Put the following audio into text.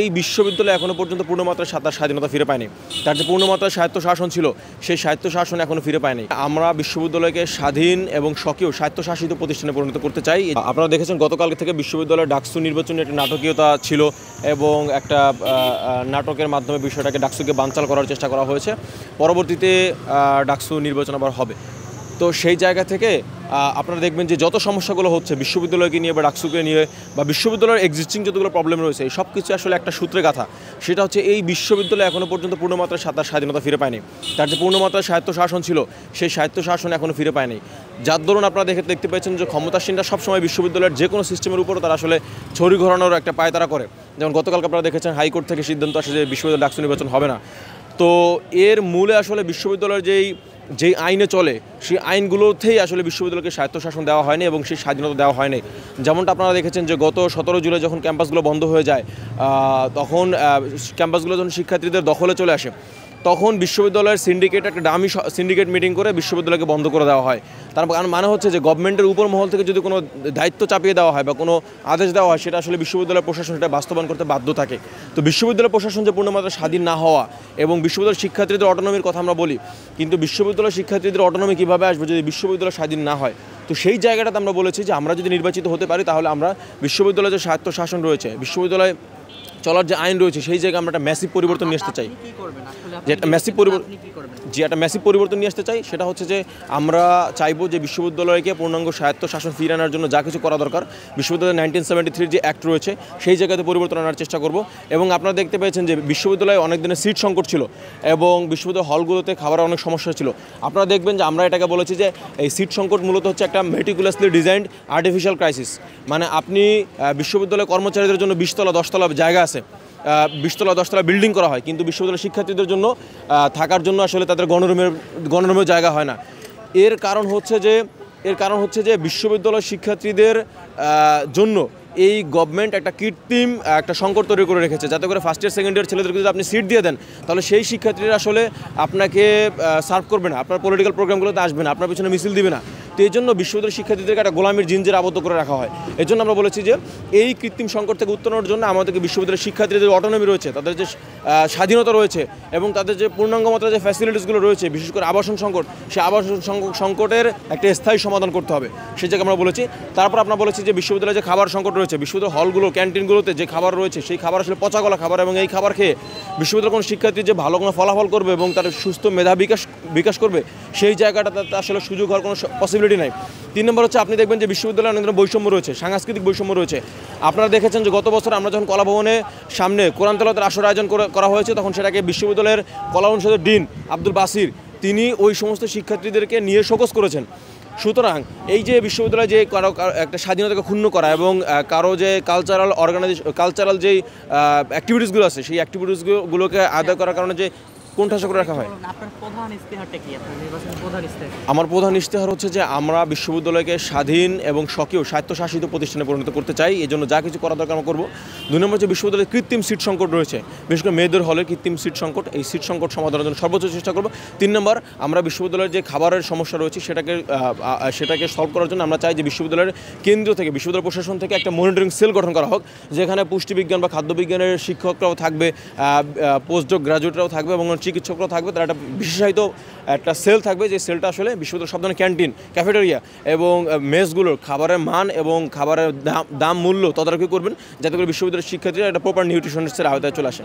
এই বিশ্ববিদ্যালয় এখনো পর্যন্ত পূর্ণমাত্রায় তার স্বাধীনতা ফিরে পায়নি। তার যে পূর্ণমাত্রায় স্বায়ত্তশাসন ছিল সেই স্বায়ত্তশাসন এখনো ফিরে পায়নি। আমরা বিশ্ববিদ্যালয়কে স্বাধীন এবং স্বকীয় স্বায়ত্তশাসিত প্রতিষ্ঠানে পরিণত করতে চাই। আপনারা দেখেছেন গতকাল থেকে বিশ্ববিদ্যালয়ের ডাকসু নির্বাচনে একটা নাটকীয়তা ছিল এবং একটা নাটকের মাধ্যমে বিষয়টাকে ডাকসুকে বানচাল করার চেষ্টা করা হয়েছে। পরবর্তীতে ডাকসু নির্বাচন আবার হবে। তো সেই জায়গা থেকে আপনারা দেখবেন যে যত সমস্যাগুলো হচ্ছে বিশ্ববিদ্যালয়কে নিয়ে বা ডাকসুকে নিয়ে বা বিশ্ববিদ্যালয়ের এক্সিস্টিং যতগুলো প্রবলেম রয়েছে এই সব কিছু আসলে একটা সূত্রে গাথা। সেটা হচ্ছে এই বিশ্ববিদ্যালয় এখনও পর্যন্ত পূর্ণমাত্রায় তার স্বাধীনতা ফিরে পায়নি। তার যে পূর্ণমাত্রায় স্বায়ত্তশাসন ছিল সেই স্বায়ত্তশাসন এখনও ফিরে পায়নি। যার দরুন আপনারা দেখতে পেয়েছেন যে ক্ষমতাসীনরা সবসময় বিশ্ববিদ্যালয়ের যে কোনো সিস্টেমের উপরও তারা আসলে ছড়ি ঘোরানোর একটা পায়তারা করে। যেমন গতকালকে আপনারা দেখেছেন হাইকোর্ট থেকে সিদ্ধান্ত আসে যে বিশ্ববিদ্যালয় ডাকসু নির্বাচন হবে না। তো এর মূলে আসলে বিশ্ববিদ্যালয়ের যেই আইনে চলে সেই আইনগুলোতেই আসলে বিশ্ববিদ্যালয়কে স্বায়ত্তশাসন দেওয়া হয়নি এবং সেই স্বাধীনতা দেওয়া হয়নি। যেমনটা আপনারা দেখেছেন যে গত 17 জুলাই যখন ক্যাম্পাসগুলো বন্ধ হয়ে যায়, তখন ক্যাম্পাসগুলো যখন শিক্ষার্থীদের দখলে চলে আসে, তখন বিশ্ববিদ্যালয়ের সিন্ডিকেট একটা দামি সিন্ডিকেট মিটিং করে বিশ্ববিদ্যালয়কে বন্ধ করে দেওয়া হয়। তার মানে হচ্ছে যে গভর্নমেন্টের উপর মহল থেকে যদি কোনো দায়িত্ব চাপিয়ে দেওয়া হয় বা কোনো আদেশ দেওয়া হয় সেটা আসলে বিশ্ববিদ্যালয় প্রশাসন সেটা বাস্তবায়ন করতে বাধ্য থাকে। তো বিশ্ববিদ্যালয় প্রশাসন যে পূর্ণমাত্রা স্বাধীন না হওয়া এবং বিশ্ববিদ্যালয়ের শিক্ষার্থীদের অটোনমির কথা আমরা বলি, কিন্তু বিশ্ববিদ্যালয় শিক্ষার্থীদের অটোনমি কীভাবে আসবে যদি বিশ্ববিদ্যালয় স্বাধীন না হয়? তো সেই জায়গাটাতে আমরা বলেছি যে আমরা যদি নির্বাচিত হতে পারি তাহলে আমরা বিশ্ববিদ্যালয়ের যে স্বায়ত্তশাসন রয়েছে, বিশ্ববিদ্যালয় চলার যে আইন রয়েছে সেই জায়গায় আমরা একটা ম্যাসিভ পরিবর্তন নিয়ে আসতে চাই। যে একটা ম্যাসিভ পরিবর্তন নিয়ে আসতে চাই সেটা হচ্ছে যে আমরা চাইবো যে বিশ্ববিদ্যালয়কে পূর্ণাঙ্গ স্বায়ত্তশাসন ফিরিয়ে আনার জন্য যা কিছু করা দরকার বিশ্ববিদ্যালয়ের 1973 যে অ্যাক্ট রয়েছে সেই জায়গাতে পরিবর্তন আনার চেষ্টা করব। এবং আপনারা দেখতে পেয়েছেন যে বিশ্ববিদ্যালয়ে অনেক দিনের সিট সংকট ছিল এবং বিশ্ববিদ্যালয় হলগুলোতে খাবারের অনেক সমস্যা ছিল। আপনারা দেখবেন যে আমরা এটাকে বলেছি যে এই সিট সংকট মূলত হচ্ছে একটা মেটিকুলাসলি ডিজাইনড আর্টিফিশিয়াল ক্রাইসিস। মানে আপনি বিশ্ববিদ্যালয় কর্মচারীদের জন্য 20 তলা 10 তলা জায়গা আছে, 20 তলা 10 তলা বিল্ডিং করা হয়, কিন্তু বিশ্ববিদ্যালয়ের শিক্ষার্থীদের জন্য থাকার জন্য আসলে তাদের গণরুমের জায়গা হয় না। এর কারণ হচ্ছে যে বিশ্ববিদ্যালয় শিক্ষার্থীদের জন্য এই গভর্নমেন্ট একটা কৃত্রিম একটা সংকট তৈরি করে রেখেছে, যাতে করে ফার্স্ট ইয়ার সেকেন্ড ইয়ার ছেলেদেরকে যদি আপনি সিট দিয়ে দেন তাহলে সেই শিক্ষার্থীরা আসলে আপনাকে সার্ভ করবে না, আপনার পলিটিক্যাল প্রোগ্রামগুলোতে আসবে না, আপনার পিছনে মিছিল দিবে না। তো এই জন্য বিশ্ববিদ্যালয় শিক্ষার্থীদেরকে একটা গোলামির জিঞ্জিরে আবদ্ধ করে রাখা হয়। এই জন্য আমরা বলেছি যে এই কৃত্রিম সংকট থেকে উত্তরণের জন্য আমাদেরকে বিশ্ববিদ্যালয়ের শিক্ষার্থীদের যে অটোনমি রয়েছে, তাদের যে স্বাধীনতা রয়েছে এবং তাদের যে পূর্ণাঙ্গ মাত্রায় যে ফ্যাসিলিটিসগুলো রয়েছে, বিশেষ করে আবাসন সংকট, সেই আবাসন সংকটের একটা স্থায়ী সমাধান করতে হবে, সেই জায়গায় আমরা বলেছি। তারপর আমরা বলেছি যে বিশ্ববিদ্যালয়ে যে খাবার সংকট রয়েছে, বিশ্ববিদ্যালয় হলগুলো ক্যান্টিনগুলোতে যে খাবার রয়েছে সেই খাবার আসলে পচাগলা খাবার, এবং এই খাবার খেয়ে বিশ্ববিদ্যালয়ের কোনো শিক্ষার্থী যে ভালো কোনো ফলাফল করবে এবং তার সুস্থ মেধা বিকাশ করবে সেই জায়গাটাতে আসলে সুযোগ হওয়ার কোনো পসিবিলিটি নাই। 3 নম্বর হচ্ছে আপনি দেখবেন যে বিশ্ববিদ্যালয়ে অনেক ধরনের বৈষম্য রয়েছে, সাংস্কৃতিক বৈষম্য রয়েছে। আপনারা দেখেছেন যে গত বছর আমরা যখন কলাভবনের সামনে কোরআন তেলাওয়াতের আসর আয়োজন করা হয়েছে, তখন সেটাকে বিশ্ববিদ্যালয়ের কলা অনুষদের ডিন আব্দুল বাসির তিনি ওই সমস্ত শিক্ষার্থীদেরকে নিয়ে শোকজ করেছেন। সুতরাং এই যে বিশ্ববিদ্যালয়ে যে কারো একটা স্বাধীনতাকে ক্ষুণ্ণ করা এবং কারো যে কালচারাল যেই অ্যাক্টিভিটিসগুলো আছে সেই অ্যাক্টিভিটিসগুলোকে আদায় করার কারণে যে কোণঠাসা করে রাখা হয়। আমার প্রধান ইশতেহার হচ্ছে যে আমরা বিশ্ববিদ্যালয়কে স্বাধীন এবং স্বকীয় স্বায়ত্তশাসিত প্রতিষ্ঠানে পরিণত করতে চাই। এই জন্য যা কিছু করা দরকার আমরা করবো। 2 নম্বর হচ্ছে বিশ্ববিদ্যালয়ের কৃত্রিম সিট সংকট রয়েছে, বিশেষ করে মেয়েদের হলের কৃত্রিম সিট সংকট, এই সিট সংকট সমাধানের জন্য সর্বোচ্চ চেষ্টা করবো। 3 নম্বর আমরা বিশ্ববিদ্যালয়ের যে খাবারের সমস্যা রয়েছে সেটাকে সলভ করার জন্য আমরা চাই যে বিশ্ববিদ্যালয়ের কেন্দ্র থেকে বিশ্ববিদ্যালয় প্রশাসন থেকে একটা মনিটরিং সেল গঠন করা হোক, যেখানে পুষ্টিবিজ্ঞান বা খাদ্যবিজ্ঞানের শিক্ষকরাও থাকবে, পোস্ট গ্রাজুয়েটরাও থাকবে এবং চিকিৎসকরাও থাকবে। তার একটা বিশেষায়িত একটা সেল থাকবে, যে সেলটা আসলে বিশ্ববিদ্যালয়ের সব ধরনের ক্যান্টিন, ক্যাফেটেরিয়া এবং মেসগুলোর খাবারের মান এবং খাবারের দাম মূল্য তদারকি করবেন, যাতে করে বিশ্ববিদ্যালয়ের শিক্ষার্থীরা একটা প্রপার নিউট্রিশনিস্টের আওতায় চলে আসে।